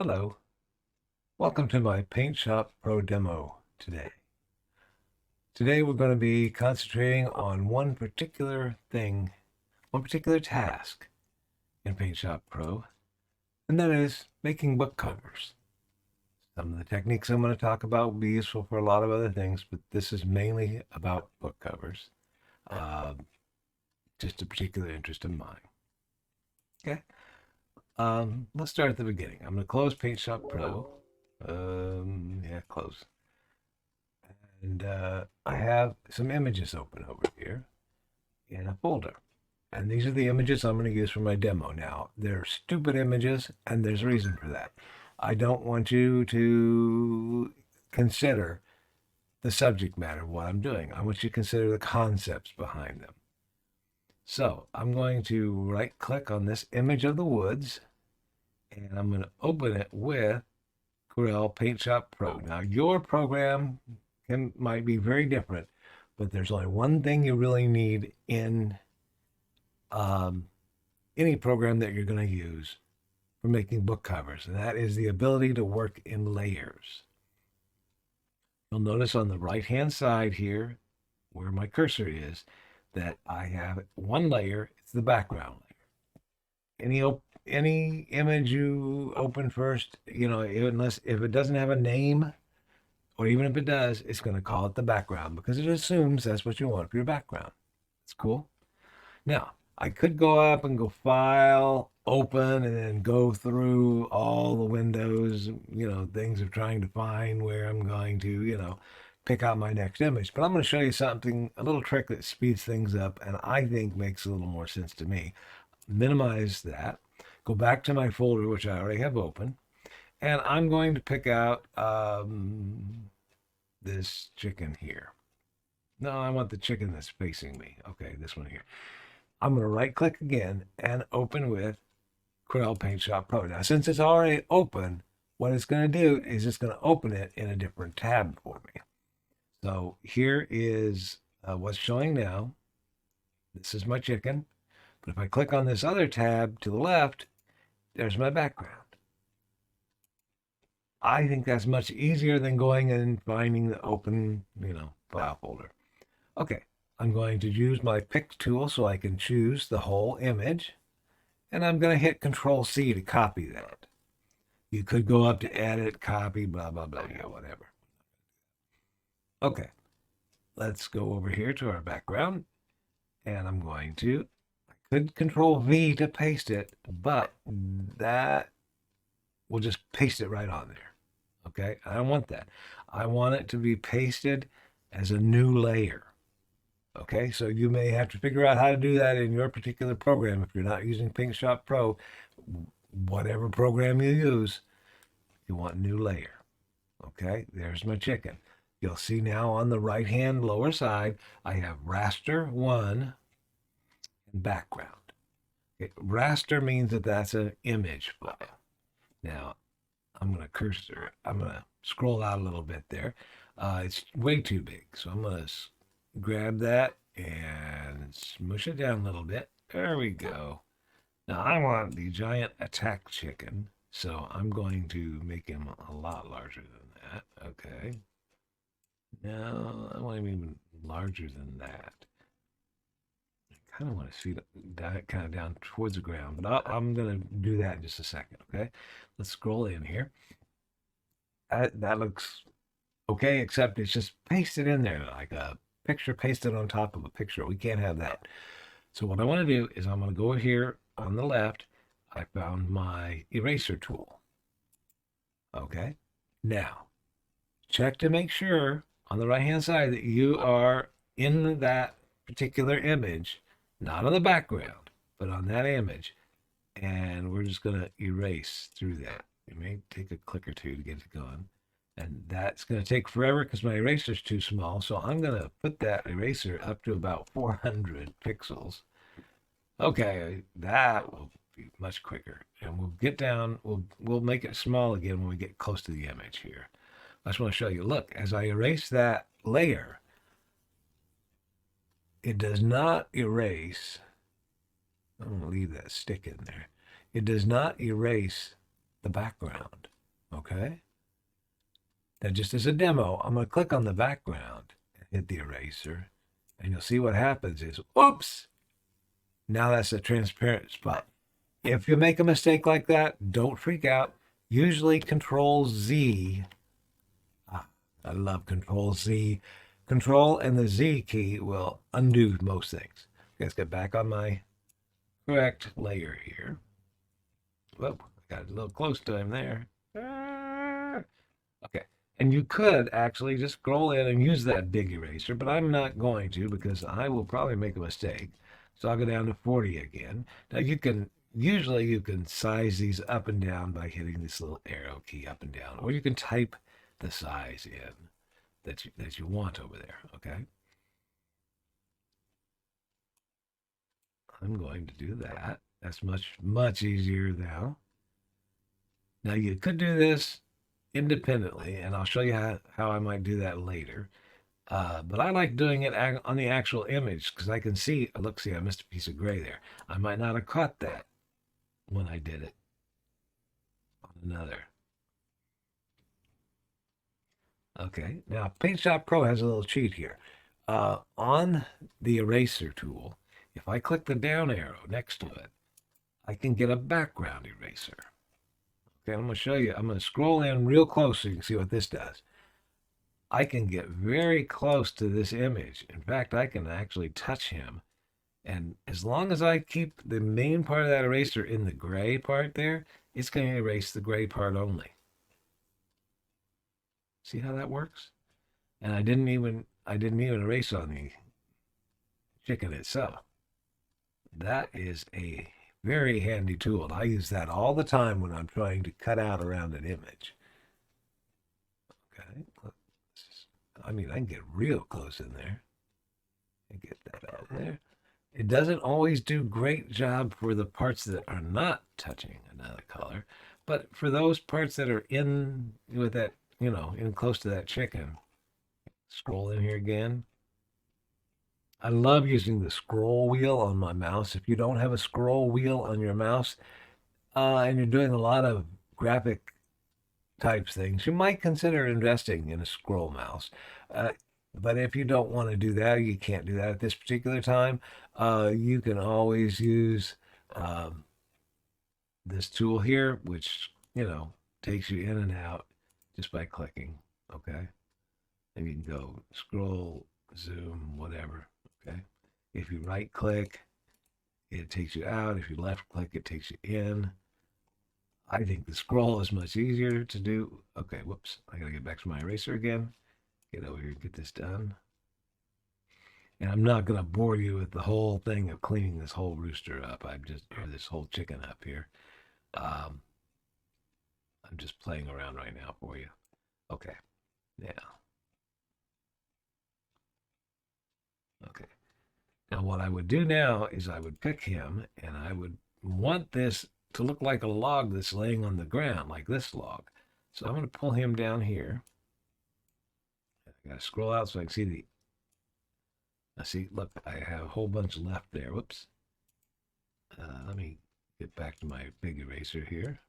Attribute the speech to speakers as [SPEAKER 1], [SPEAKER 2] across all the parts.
[SPEAKER 1] Hello, welcome to my Paint Shop Pro demo today. Today we're going to be concentrating on one particular thing, one particular task in Paint Shop Pro, and that is making book covers. Some of the techniques I'm going to talk about will be useful for a lot of other things, but this is mainly about book covers. Uh, just a particular interest of mine. Okay, let's start at the beginning. I'm going to close Paint Shop Pro. Yeah, close. And I have some images open over here in a folder. And these are the images I'm going to use for my demo. Now, they're stupid images, and there's a reason for that. I don't want you to consider the subject matter of what I'm doing. I want you to consider the concepts behind them. So I'm going to right click on this image of the woods, and I'm going to open it with Corel Paint Shop Pro. Now, your program might be very different, but there's only one thing you really need in um, any program that you're going to use for making book covers, and that is the ability to work in layers. You'll notice on the right hand side here, where my cursor is, that I have one layer. It's the background layer. Any image you open first, unless if it doesn't have a name, or even if it does, it's going to call it the background because it assumes that's what you want for your background. It's cool. Now, I could go up and go File, Open, and then go through all the windows, things of trying to find where I'm going to, pick out my next image. But I'm going to show you something, a little trick that speeds things up and I think makes a little more sense to me. Minimize that. Go back to my folder, which I already have open. And I'm going to pick out this chicken here. No, I want the chicken that's facing me. Okay, this one here. I'm going to right click again and open with Corel Paint Shop Pro. Now, since it's already open, what it's going to do is it's going to open it in a different tab for me. So here is what's showing now. This is my chicken. But if I click on this other tab to the left, there's my background. I think that's much easier than going and finding the open, file folder. Okay, I'm going to use my pick tool so I can choose the whole image. And I'm going to hit Control C to copy that. You could go up to edit, copy, blah, blah, blah, whatever. Okay, let's go over here to our background. And I'm going to, I could Control V to paste it, but that will just paste it right on there. Okay, I don't want that. I want it to be pasted as a new layer. Okay, so you may have to figure out how to do that in your particular program. If you're not using Paint Shop Pro, whatever program you use, you want new layer. Okay, there's my chicken. You'll see now on the right hand lower side, I have raster 1 and background. Okay, raster means that that's an image file. Now, I'm going to scroll out a little bit there. It's way too big, so I'm going to grab that and smush it down a little bit. There we go. Now I want the giant attack chicken, so I'm going to make him a lot larger than that. Okay. Now I want him even larger than that. I kind of want to see that kind of down towards the ground, but I'm going to do that in just a second. Okay. Let's scroll in here. That looks okay, except it's just pasted in there like a picture pasted on top of a picture. We can't have that. So what I want to do is I'm going to go here on the left. I found my eraser tool. Okay. Now, check to make sure on the right hand side that you are in that particular image, not on the background, but on that image. And we're just going to erase through that. It may take a click or two to get it going. And that's going to take forever because my eraser is too small. So I'm going to put that eraser up to about 400 pixels. Okay, that will be much quicker. And we'll get down, we'll make it small again when we get close to the image here. I just want to show you, look, as I erase that layer, it does not erase, I'm going to leave that stick in there. It does not erase the background. Okay. Now, just as a demo, I'm going to click on the background and hit the eraser, and you'll see what happens is, oops, now that's a transparent spot. If you make a mistake like that, don't freak out. Usually Control Z, I love Control Z. Control and the Z key will undo most things. Let's get back on my correct layer here. Whoop, got a little close to him there. Okay. And you could actually just scroll in and use that big eraser, but I'm not going to because I will probably make a mistake. So I'll go down to 40 again. Now usually you can size these up and down by hitting this little arrow key up and down, or you can type the size in that you want over there, okay? I'm going to do that. That's much easier now. Now you could do this independently, and I'll show you how I might do that later. But I like doing it on the actual image because I can see, look, see, I missed a piece of gray there. I might not have caught that when I did it on another. Okay, now Paint Shop Pro has a little cheat here. On the eraser tool, if I click the down arrow next to it, I can get a background eraser. Okay, I'm going to show you. I'm going to scroll in real close so you can see what this does. I can get very close to this image. In fact, I can actually touch him. And as long as I keep the main part of that eraser in the gray part there, it's going to erase the gray part only. See how that works? And I didn't even erase on the chicken itself. That is a very handy tool. I use that all the time when I'm trying to cut out around an image. Okay. I mean, I can get real close in there and get that out there. It doesn't always do great job for the parts that are not touching another color, but for those parts that are in with that, in close to that chicken, scroll in here again. I love using the scroll wheel on my mouse. If you don't have a scroll wheel on your mouse, and you're doing a lot of graphic types things, you might consider investing in a scroll mouse. But if you don't want to do that, you can't do that at this particular time. You can always use this tool here, which, takes you in and out just by clicking, okay? And you can go scroll, zoom, whatever, okay? If you right click, it takes you out. If you left click, it takes you in. I think the scroll is much easier to do. Okay, whoops. I gotta get back to my eraser again. Get over here and get this done. And I'm not gonna bore you with the whole thing of cleaning this whole rooster up. Or this whole chicken up here. I'm just playing around right now for you. Okay, now. Okay. Now what I would do now is I would pick him and I would want this to look like a log that's laying on the ground, like this log. So I'm going to pull him down here. I got to scroll out so I can see the. I see. Look, I have a whole bunch left there. Whoops. Let me get back to my big eraser here.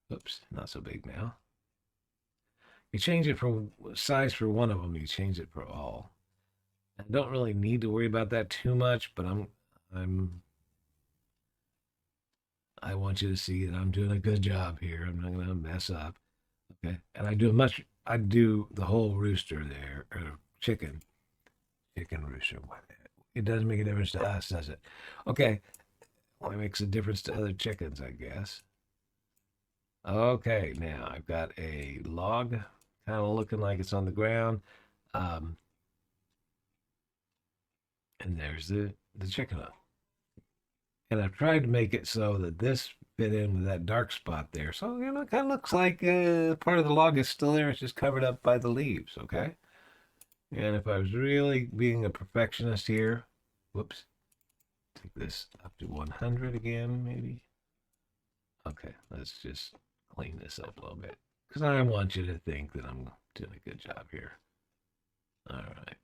[SPEAKER 1] Whoops, not so big now. You change it from size for one of them. You change it for all. I don't really need to worry about that too much, but I want you to see that I'm doing a good job here. I'm not going to mess up. Okay. And I do the whole rooster there, or chicken rooster. It doesn't make a difference to us, does it? Okay. Well, it makes a difference to other chickens, I guess. Okay. Now I've got a log kind of looking like it's on the ground. And there's the chicken up. And I've tried to make it so that this fit in with that dark spot there. So, it kind of looks like part of the log is still there. It's just covered up by the leaves, okay? And if I was really being a perfectionist here, whoops, take this up to 100 again, maybe. Okay, let's just clean this up a little bit because I want you to think that I'm doing a good job here. All right.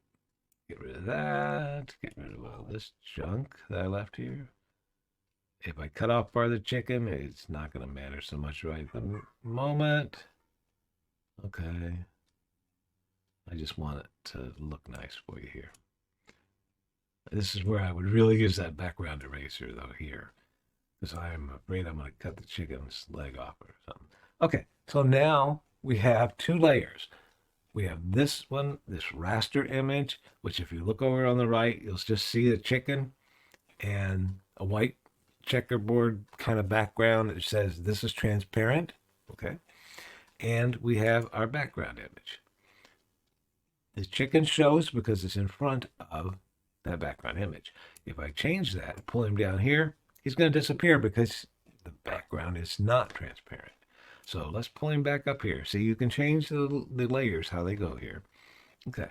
[SPEAKER 1] Get rid of that. Get rid of all this junk that I left here. If I cut off part of the chicken, it's not going to matter so much right at the moment. Okay. I just want it to look nice for you here. This is where I would really use that background eraser, though, here. Because I'm afraid I'm going to cut the chicken's leg off or something. Okay, so now we have two layers. We have this one, this raster image, which if you look over on the right, you'll just see the chicken and a white checkerboard kind of background that says this is transparent. Okay. And we have our background image. The chicken shows because it's in front of that background image. If I change that, pull him down here, he's going to disappear because the background is not transparent. So let's pull him back up here. See, you can change the layers, how they go here. Okay.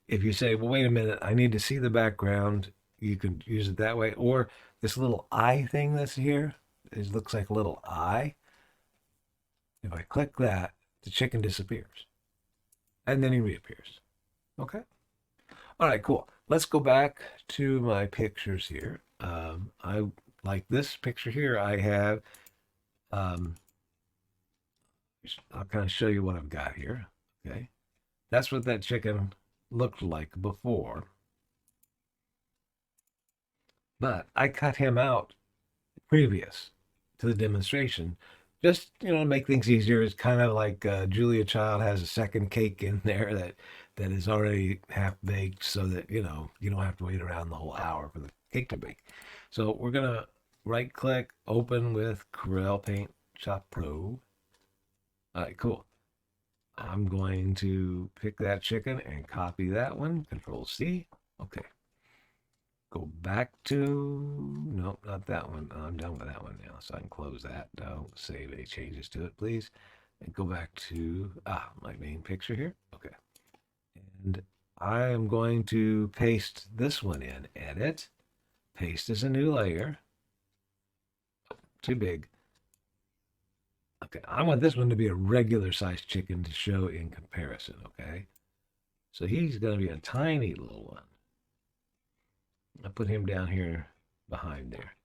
[SPEAKER 1] If you say, well, wait a minute, I need to see the background, you can use it that way. Or this little eye thing that's here, it looks like a little eye. If I click that, the chicken disappears. And then he reappears. Okay. All right, cool. Let's go back to my pictures here. I like this picture here. I have, I'll kind of show you what I've got here. Okay. That's what that chicken looked like before. But I cut him out previous to the demonstration. Just, make things easier. It's kind of like Julia Child has a second cake in there that is already half baked so that, you don't have to wait around the whole hour for the cake to bake. So we're going to right click, open with Corel Paint Shop Pro. All right, cool. I'm going to pick that chicken and copy that one. Control C. Okay. Go back to, nope, not that one. I'm done with that one now, so I can close that. Don't save any changes to it, please. And go back to, my main picture here. Okay. And I am going to paste this one in. Edit. Paste as a new layer. Too big. Okay, I want this one to be a regular sized chicken to show in comparison, okay? So he's going to be a tiny little one. I put him down here behind there.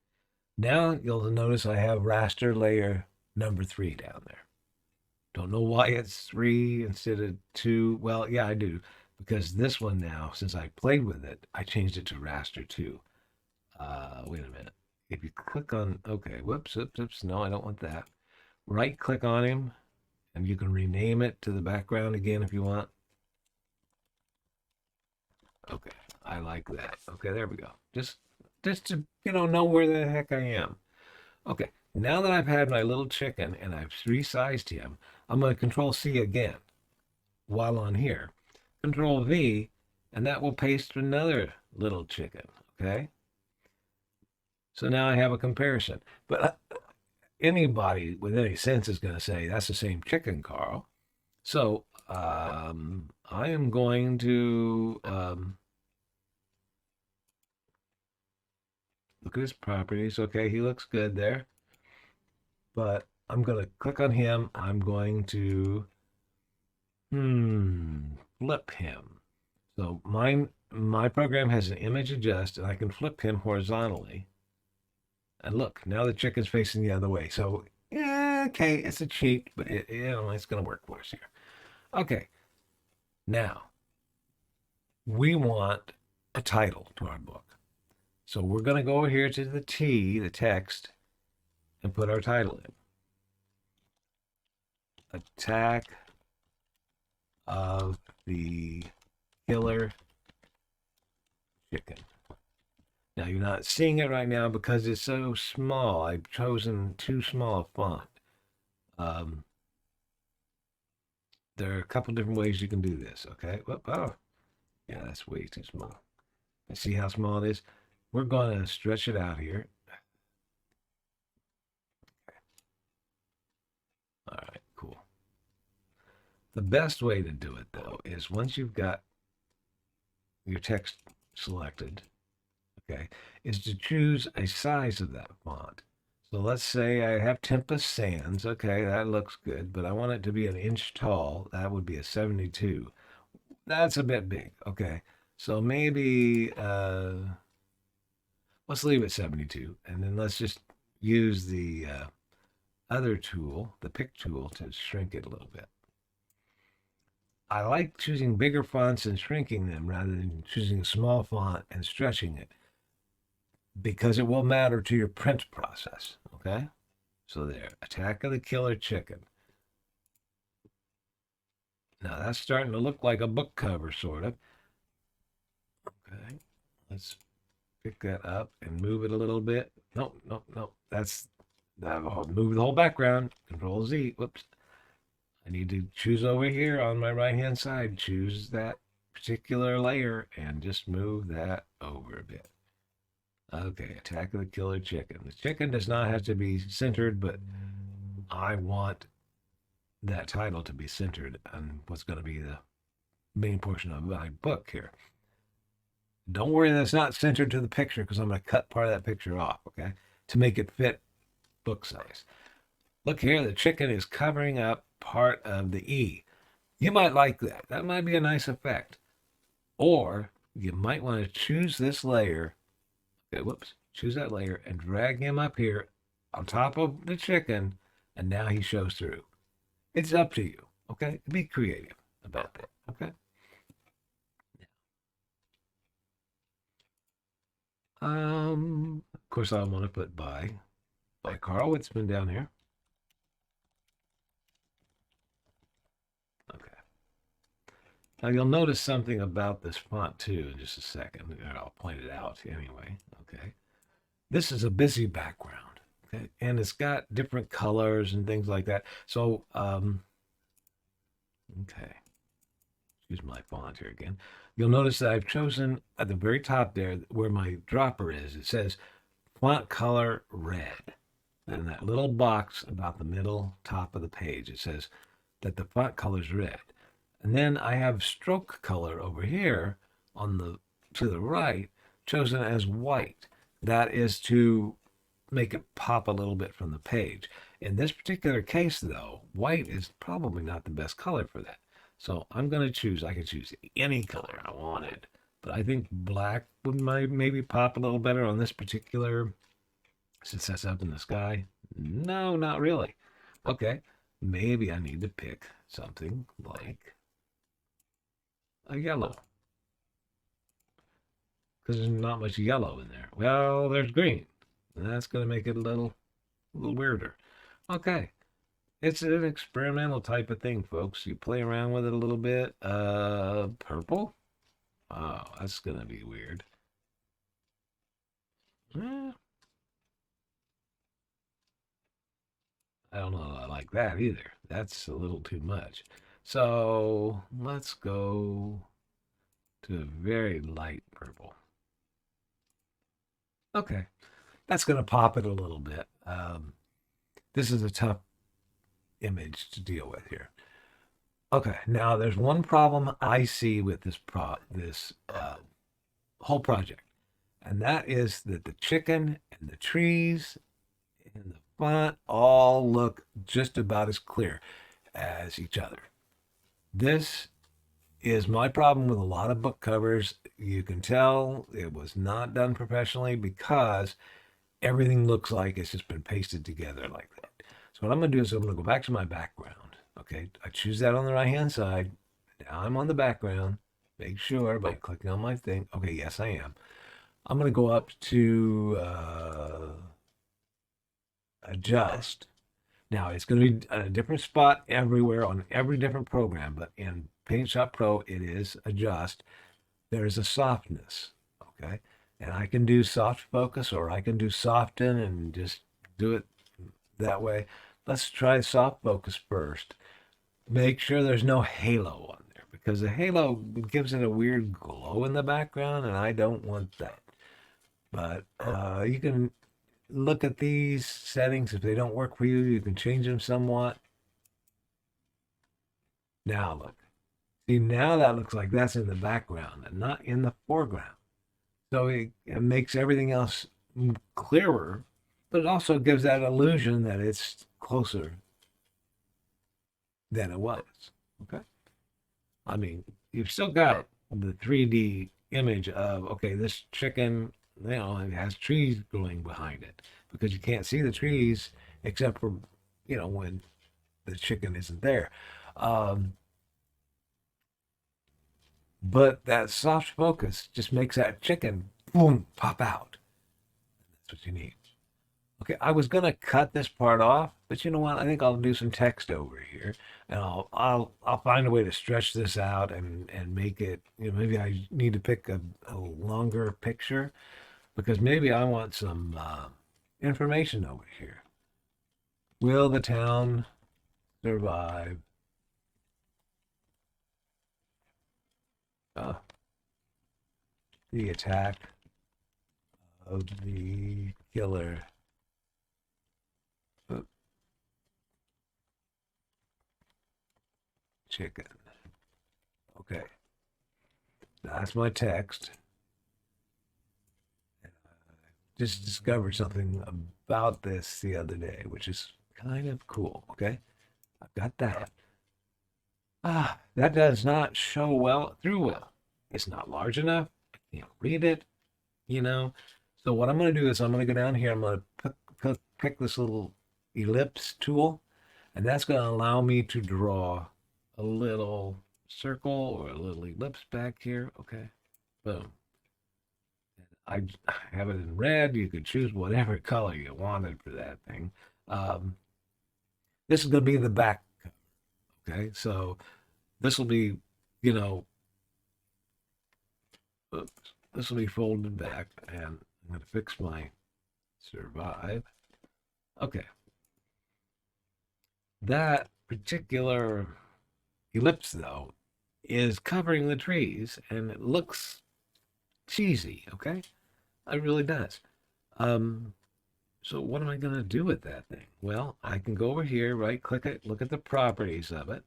[SPEAKER 1] Now you'll notice I have raster layer number 3 down there. Don't know why it's 3 instead of 2. Well, yeah, I do. Because this one now, since I played with it, I changed it to raster 2. Wait a minute. If you click on, okay, whoops, no, I don't want that. Right click on him, and you can rename it to the background again if you want. Okay, I like that. Okay, there we go. Just to, know where the heck I am. Okay, now that I've had my little chicken and I've resized him, I'm going to Control C again while on here. Control V, and that will paste another little chicken, okay? So now I have a comparison. But anybody with any sense is going to say, that's the same chicken, Carl. So I am going to look at his properties. Okay, he looks good there. But I'm going to click on him. I'm going to flip him. So my program has an image adjust, and I can flip him horizontally. And look, now the chicken's facing the other way. So, yeah, okay, it's a cheat, but it's going to work for us here. Okay, now we want a title to our book. So we're going to go over here to the T, the text, and put our title in. Attack of the Killer Chicken. Now, you're not seeing it right now because it's so small. I've chosen too small a font. There are a couple different ways you can do this, okay? Oh, yeah, that's way too small. See how small it is? We're going to stretch it out here. Okay. All right, cool. The best way to do it, though, is once you've got your text selected, okay, is to choose a size of that font. So let's say I have Tempest Sands. Okay, that looks good, but I want it to be 1 inch tall. That would be a 72. That's a bit big. Okay, so maybe let's leave it 72, and then let's just use the other tool, the pick tool, to shrink it a little bit. I like choosing bigger fonts and shrinking them rather than choosing a small font and stretching it because it will matter to your print process. Okay. So there, Attack of the Killer Chicken. Now that's starting to look like a book cover, sort of. Okay. Let's pick that up and move it a little bit. Nope, nope, nope. That's move the whole background. Control Z. Whoops. I need to choose over here on my right hand side. Choose that particular layer and just move that over a bit. Okay, Attack of the Killer Chicken. The chicken does not have to be centered, but I want that title to be centered on what's going to be the main portion of my book here. Don't worry that it's not centered to the picture because I'm going to cut part of that picture off, okay, to make it fit book size. Look here, the chicken is covering up part of the E. You might like that. That might be a nice effect. Or you might want to choose this layer. Okay, whoops. Choose that layer and drag him up here on top of the chicken, and now he shows through. It's up to you, okay? Be creative about that, okay? Of course, I want to put by Carl Witzman down here. Okay. Now you'll notice something about this font too in just a second. I'll point it out anyway. Okay. This is a busy background. Okay. And it's got different colors and things like that. So, okay. Use my font here again. You'll notice that I've chosen at the very top there where my dropper is. It says font color red. And that little box about the middle top of the page, it says that the font color is red. And then I have stroke color over here on the to the right chosen as white. That is to make it pop a little bit from the page. In this particular case, though, white is probably not the best color for that. So I'm going to choose, I can choose any color I wanted. But I think black would maybe pop a little better on this particular, since that's up in the sky. No, not really. Okay, maybe I need to pick something like a yellow. Because there's not much yellow in there. Well, there's green. And that's going to make it a little weirder. Okay. It's an experimental type of thing, folks. You play around with it a little bit. Purple? Oh, that's going to be weird. Eh, I don't know. I like that either. That's a little too much. So let's go to a very light purple. Okay, that's going to pop it a little bit. This is a tough image to deal with here. Okay, now there's one problem I see with this whole project, and that is that the chicken and the trees and the font all look just about as clear as each other. This is my problem with a lot of book covers. You can tell it was not done professionally because everything looks like it's just been pasted together like that. So what I'm going to do is I'm going to go back to my background. Okay, I choose that on the right hand side. Now I'm on the background. Make sure by clicking on my thing. Okay, yes, I am. I'm going to go up to adjust. Now it's going to be a different spot everywhere on every different program, but in Paint Shop Pro, it is adjust. There is a softness, okay? And I can do soft focus or I can do soften and just do it that way. Let's try soft focus first. Make sure there's no halo on there because the halo gives it a weird glow in the background and I don't want that. But you can look at these settings. If they don't work for you, you can change them somewhat. Now look. See, now that looks like that's in the background and not in the foreground. So it makes everything else clearer, but it also gives that illusion that it's closer than it was. Okay. I mean, you've still got the 3D image of, okay, this chicken, it has trees growing behind it. because you can't see the trees except for, when the chicken isn't there. Um, but that soft focus just makes that chicken, boom, pop out. That's what you need. Okay, I was gonna cut this part off, but you know what? I think I'll do some text over here, and I'll find a way to stretch this out and make it. Maybe I need to pick a longer picture because maybe I want some information over here. Will the town survive uh, the attack of the killer chicken? Okay, that's my text. Just discovered something about this the other day, which is kind of cool. Okay, I've got that. That does not show well. It's not large enough. I can't read it, you know. So what I'm going to do is I'm going to go down here. I'm going to pick this little ellipse tool, and that's going to allow me to draw a little circle or a little ellipse back here. Okay, boom. I have it in red. You could choose whatever color you wanted for that thing. Um, this is going to be the back. Okay, so this will be, you know, oops, this will be folded back, and I'm going to fix my survive. Okay, that particular ellipse though is covering the trees, and it looks cheesy. Okay, it really does. Um, so what am I going to do with that thing? Well, I can go over here, right click it, look at the properties of it.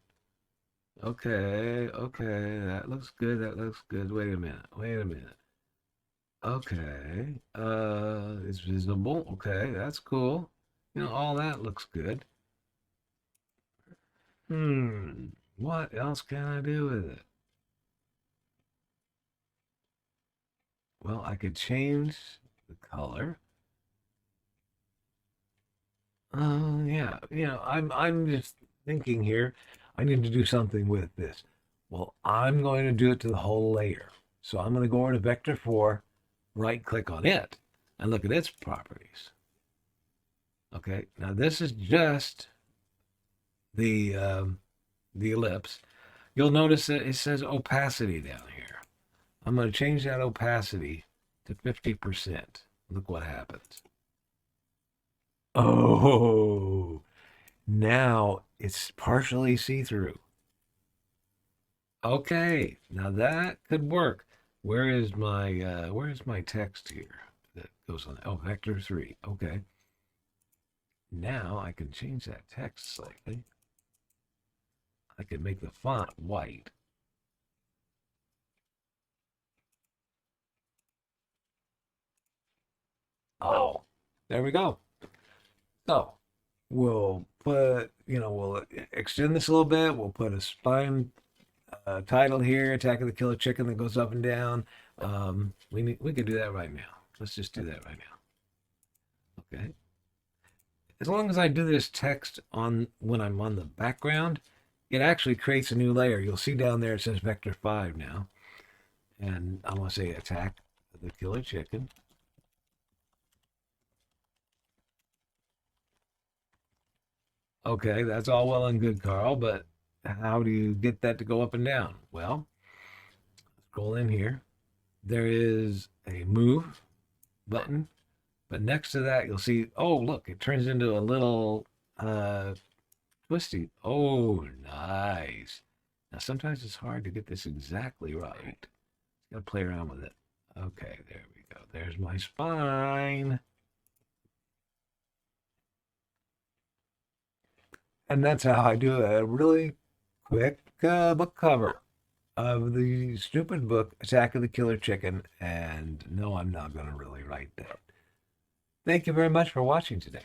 [SPEAKER 1] Okay, okay, that looks good. That looks good. Wait a minute. Wait a minute. Okay. It's visible. Okay, that's cool. All that looks good. What else can I do with it? Well, I could change the color. Yeah, I'm just thinking here. I need to do something with this. Well, I'm going to do it to the whole layer. So I'm going to go over to Vector 4, right click on it, and look at its properties. Okay, now this is just the ellipse. You'll notice that it says opacity down here. I'm going to change that opacity to 50%. Look what happens. Oh, now it's partially see-through. Okay, now that could work. Where's my text here that goes on? Oh, vector 3. Okay. Now I can change that text slightly. I can make the font white. Oh, there we go. So we'll we'll extend this a little bit. We'll put a spine title here, Attack of the Killer Chicken, that goes up and down. We could do that right now. Let's just do that right now. Okay. As long as I do this text on when I'm on the background, it actually creates a new layer. You'll see down there it says Vector 5 now. And I'm going to say Attack of the Killer Chicken. Okay, that's all well and good, Carl, but how do you get that to go up and down? Well, scroll in here. There is a move button, but next to that, you'll see, oh, look, it turns into a little twisty. Oh, nice. Now, sometimes it's hard to get this exactly right. Got to play around with it. Okay, there we go. There's my spine. And that's how I do a really quick book cover of the stupid book, Attack of the Killer Chicken. And no, I'm not going to really write that. Thank you very much for watching today.